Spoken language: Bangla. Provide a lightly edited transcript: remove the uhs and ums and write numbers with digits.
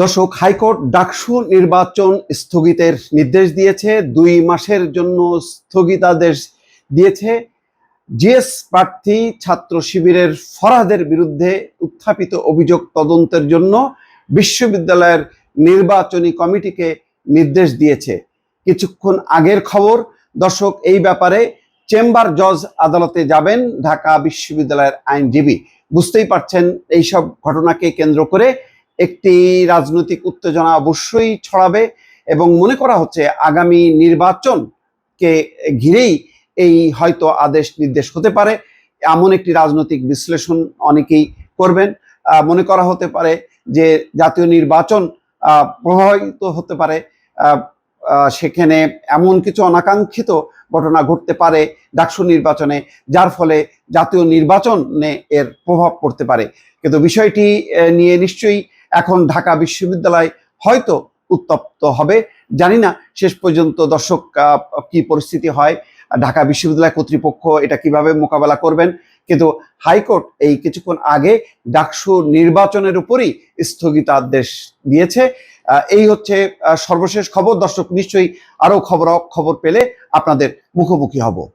দর্শক, হাইকোর্ট ডাকসু নির্বাচন স্থগিতের নির্দেশ দিয়েছে। 2 মাসের জন্য স্থগিতাদেশ দিয়েছে। জিএস প্রার্থী ছাত্র শিবিরের ফরহাদের বিরুদ্ধে উত্থাপিত অভিযোগ তদন্তের জন্য বিশ্ববিদ্যালয়ের নির্বাচনী কমিটিকে নির্দেশ দিয়েছে। কিছুক্ষণ আগের খবর দর্শক, এই ব্যাপারে চেম্বার জজ আদালতে যাবেন ঢাকা বিশ্ববিদ্যালয়ের আইনজীবী। বুঝতেই পারছেন, এইসব ঘটনাকে কেন্দ্র করে একটি রাজনৈতিক উত্তেজনা অবশ্যই ছড়াবে এবং মনে করা হচ্ছে আগামী নির্বাচনকে ঘিরেই এই হয়তো আদেশ নির্দেশ হতে পারে। এমন একটি রাজনৈতিক বিশ্লেষণ অনেকেই করবেন। মনে করা হতে পারে যে জাতীয় নির্বাচন প্রভাবিত হতে পারে, সেখানে এমন কিছু অনাকাঙ্ক্ষিত ঘটনা ঘটতে পারে ডাকসু নির্বাচনে, যার ফলে জাতীয় নির্বাচনে এর প্রভাব পড়তে পারে। কিন্তু বিষয়টি নিয়ে নিশ্চয়ই এখন ঢাকা বিশ্ববিদ্যালয় হয়তো উত্তপ্ত হবে। জানি না শেষ পর্যন্ত দর্শক কি পরিস্থিতি হয়, ঢাকা বিশ্ববিদ্যালয় কর্তৃপক্ষ এটা কিভাবে মোকাবেলা করবেন। কিন্তু হাইকোর্ট এই কিছুক্ষণ আগে ডাকসু নির্বাচনের উপরই স্থগিতাদেশ দিয়েছে। এই হচ্ছে সর্বশেষ খবর। দর্শক, নিশ্চয়ই আরো খবর পেলে আপনাদের মুখোমুখি হব।